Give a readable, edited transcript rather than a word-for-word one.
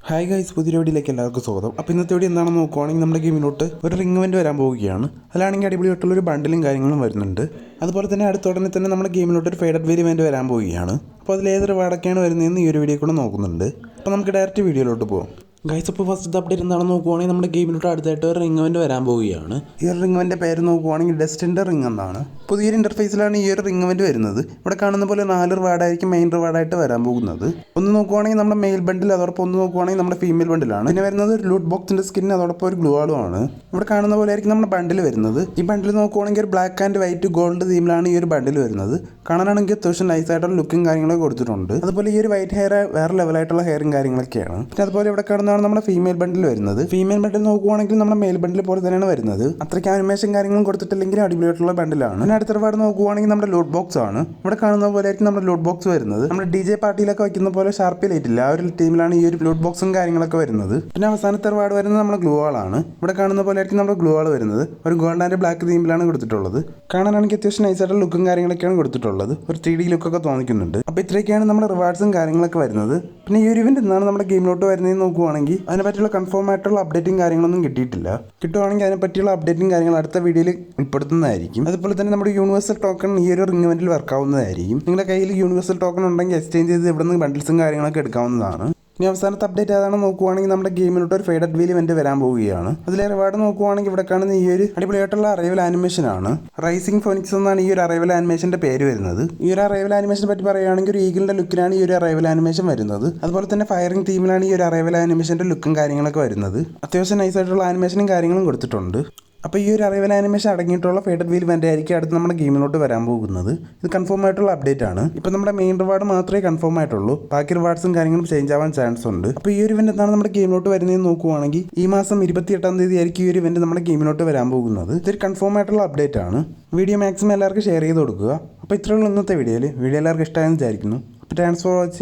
Hi guys, പുതിയ വീഡിയോയിലേക്ക് എല്ലാവർക്കും സ്വാഗതം. അപ്പോൾ ഇന്നത്തെ വീഡിയോ എന്താണെന്ന് നോക്കുവാണെങ്കിൽ നമ്മുടെ ഗെയിമിലോട്ട് ഒരു റിംഗ് ഇവന്റ് വരാൻ പോവുകയാണ്. അതിലാണെങ്കിൽ അടിപൊളിയായിട്ടുള്ളൊരു ബണ്ടിലും കാര്യങ്ങളും വരുന്നുണ്ട്. അതുപോലെ തന്നെ അടുത്തുടനെ തന്നെ നമ്മുടെ ഗെയിമിലോട്ട് ഒരു ഫേഡഡ് വേരി ഇവന്റ് വരാൻ പോവുകയാണ്. അപ്പോൾ അതിൽ ഏതൊരു വാടൊക്കെയാണ് വരുന്നതെന്ന് ഈ ഒരു വീഡിയോ കൂടെ നോക്കുന്നുണ്ട്. അപ്പോൾ നമുക്ക് ഡയറക്റ്റ് വീഡിയോയിലോട്ട് പോകാം. ഗൈസ്, അപ്പോൾ ഫസ്റ്റ് അപ്ഡേറ്റ് എന്താണെന്ന് നോക്കുവാണെങ്കിൽ നമ്മുടെ ഗെയിമിലോട്ട് അടുത്തായിട്ട് ഒരു റിംഗ് ഇവന്റ് വരാൻ പോവുകയാണ്. ഈ ഒരു റിംഗ് ഇവന്റെ പേര് നോക്കുവാണെങ്കിൽ ഡെസ്റ്റിൻ്റെ റിംഗ് എന്നാണ്. പുതിയൊരു ഇന്റർഫേസിലാണ് ഈ ഒരു റിംഗ് ഇവന്റ് വരുന്നത്. ഇവിടെ കാണുന്ന പോലെ 4 റിവാർഡായിരിക്കും മെയിൻ റിവാർഡായിട്ട് വരാൻ പോകുന്നത്. ഒന്ന് നോക്കുവാണെങ്കിൽ നമ്മുടെ മെയിൽ ബണ്ടിൽ, അതോടൊപ്പം ഒന്ന് നോക്കുവാണെങ്കിൽ നമ്മുടെ ഫീമെയിൽ ബണ്ടിലാണ്. പിന്നെ വരുന്നത് ഒരു ലൂട്ട് ബോക്സിന്റെ സ്കിൻ, അതോടൊപ്പം ഒരു ഗ്ലൂ വാളും ആണ്. ഇവിടെ കാണുന്ന പോലെ ആയിരിക്കും നമ്മുടെ ബണ്ടിൽ വരുന്നത്. ഈ ബണ്ടിൽ നോക്കുവാണെങ്കിൽ ഒരു ബ്ലാക്ക് ആൻഡ് വൈറ്റ് ഗോൾഡ് തീമിലാണ് ഈ ഒരു ബണ്ടിൽ വരുന്നത്. കാണാനാണെങ്കിൽ അത്യാവശ്യം നൈസ് ആയിട്ടുള്ള ലുക്കും കാര്യങ്ങളൊക്കെ കൊടുത്തിട്ടുണ്ട്. അതുപോലെ ഈ ഒരു വൈറ്റ് ഹെയർ വേറെ ലെവലായിട്ടുള്ള ഹെയറും കാര്യങ്ങളൊക്കെയാണ്. പിന്നെ അതുപോലെ ഇവിടെ കാണുന്നതാണ് നമ്മുടെ ഫീമെയിൽ ബണ്ടിൽ വരുന്നത്. ഫീമെയിൽ ബണ്ടിൽ നോക്കുവാണെങ്കിൽ നമ്മുടെ മെയിൽ ബണ്ടിൽ പോലെ തന്നെയാണ് വരുന്നത്. അത്രയ്ക്ക് ആനിമേഷൻ കാര്യങ്ങളും കൊടുത്തിട്ടില്ലെങ്കിൽ അടിപൊളിയായിട്ടുള്ള ബണ്ടിലാണ്. പിന്നെ അടുത്ത റിവാർഡ് നോക്കുവാണെങ്കിൽ നമ്മുടെ ലൂട്ട് ബോക്സ് ആണ്. ഇവിടെ കാണുന്ന പോലെ ആയിരിക്കും നമ്മുടെ ലൂട്ട് ബോക്സ് വരുന്നത്. നമ്മുടെ DJ പാർട്ടിയിലൊക്കെ വയ്ക്കുന്ന പോലെ ഷാർപ്പി ലൈറ്റ് ഇല്ല, ആ ഒരു ടീമിലാണ് ഈ ഒരു ലൂട്ട് ബോക്സും കാര്യങ്ങളൊക്കെ വരുന്നത്. പിന്നെ അവസാനത്തെ റിവാർഡ് വരുന്നത് നമ്മുടെ ഗ്ലൂ വാളാണ്. ഇവിടെ കാണുന്ന പോലെ ആയിരിക്കും നമ്മുടെ ഗ്ലൂ വാൾ വരുന്നത്. ഒരു ഗോൾഡ് ആൻഡ് ബ്ലാക്ക് തീമിലാണ് കൊടുത്തിട്ടുള്ളത്. കാണാനാണെങ്കിൽ അത്യാവശ്യം നൈസായിട്ടുള്ള ലുക്കും കാര്യങ്ങളൊക്കെയാണ് കൊടുത്തിട്ടുള്ളത്. ഒരു 3D ലുക്കൊക്കെ തോന്നിക്കുന്നുണ്ട്. അപ്പോൾ ഇത്രയൊക്കെയാണ് നമ്മുടെ റിവാർഡ്സും കാര്യങ്ങളൊക്കെ വരുന്നത്. പിന്നെ ഈ ഒരു ഇവന്റ് എന്നാണ് നമ്മുടെ ഗെയിമിലോട്ട് വരുന്നതെന്ന് നോക്കുവാണെങ്കിൽ അതിനെ പറ്റിയുള്ള കൺഫേം ആയിട്ടുള്ള അപ്ഡേറ്റും കാര്യങ്ങളൊന്നും കിട്ടിയിട്ടില്ല. കിട്ടുവാണെങ്കിൽ അതിനെ പറ്റിയുള്ള അപ്ഡേറ്റും കാര്യങ്ങളും അടുത്ത വീഡിയോയിൽ ഉൾപ്പെടുത്തുന്നതായിരിക്കും. അതുപോലെ തന്നെ നമ്മുടെ യൂണിവേഴ്സൽ ടോക്കൺ ഈ ഒരു റിംഗ് ഇവന്റിൽ വർക്കാവുന്നതായിരിക്കും. നിങ്ങളുടെ കയ്യിൽ യൂണിവേഴ്സൽ ടോക്കൺ ഉണ്ടെങ്കിൽ എക്സ്ചേഞ്ച് ചെയ്ത് ഇവിടെ നിന്ന് ബണ്ടിൽസും കാര്യങ്ങളൊക്കെ എടുക്കാവുന്നതാണ്. ഇനി അവസാനത്തെ അപ്ഡേറ്റ് ഏതാണെന്ന് നോക്കുവാണെങ്കിൽ നമ്മുടെ ഗെയിമിലോട്ട് ഒരു ഫേഡഡ് വേരി ഇവന്റ് വരാൻ പോവുകയാണ്. അതിലെ റിവാർഡ് നോക്കുവാണെങ്കിൽ ഇവിടെ കാണുന്ന ഈ ഒരു അടിപൊളിയായിട്ടുള്ള അറൈവൽ ആനിമേഷൻ ആണ്. റൈസിംഗ് ഫോനിക്സ് എന്നാണ് ഈ ഒരു അറൈവൽ ആനിമേഷന്റെ പേര് വരുന്നത്. ഈ ഒരു അറൈവൽ ആനിമേഷനെ പറ്റി പറയുകയാണെങ്കിൽ ഒരു ഈഗിളിന്റെ ലുക്കിലാണ് ഈ ഒരു അറൈവൽ ആനിമേഷൻ വരുന്നത്. അതുപോലെ തന്നെ ഫയറിംഗ് തീമിലാണ് ഈ ഒരു അറൈവൽ ആനിമേഷന്റെ ലുക്കും കാര്യങ്ങളൊക്കെ വരുന്നത്. അത്യാവശ്യം നൈസായിട്ടുള്ള ആനിമേഷനും കാര്യങ്ങളും കൊടുത്തിട്ടുണ്ട്. അപ്പോൾ ഈ ഒരു അറൈവൽ ആനിമേഷൻ അടങ്ങിയിട്ടുള്ള ഫേഡഡ് വേരി ഇവന്റ് ആയിരിക്കും അടുത്ത് നമ്മുടെ ഗെയിമിലോട്ട് വരാൻ പോകുന്നത്. ഇത് കൺഫേം ആയിട്ടുള്ള അപ്ഡേറ്റ് ആണ്. ഇപ്പോൾ നമ്മുടെ മെയിൻ റിവാർഡ് മാത്രമേ കൺഫേം ആയിട്ടുള്ളൂ. ബാക്കി റിവാർഡ്സും കാര്യങ്ങളും ചേഞ്ച് ആവാൻ ചാൻസ് ഉണ്ട്. അപ്പോൾ ഈ ഒരു ഇവന്റ് എന്താണ് നമ്മുടെ ഗെയിമിലോട്ട് വരുന്നതെന്ന് നോക്കുവാണെങ്കിൽ ഈ മാസം 28-ാം തീയതി ആയിരിക്കും ഈ ഒരു ഇവന്റ് നമ്മുടെ ഗെയിമിലോട്ട് വരാൻ പോകുന്നത്. ഇതൊരു കൺഫേം ആയിട്ടുള്ള അപ്ഡേറ്റ് ആണ്. വീഡിയോ മാക്സിമം എല്ലാവർക്കും ഷെയർ ചെയ്ത് കൊടുക്കുക. അപ്പോൾ ഇത്രയുള്ള ഇന്നത്തെ വീഡിയോ എല്ലാവർക്കും ഇഷ്ടമായെന്ന് വിചാരിക്കുന്നു. അപ്പോൾ താങ്ക്സ് ഫോർ വാച്ചിങ്.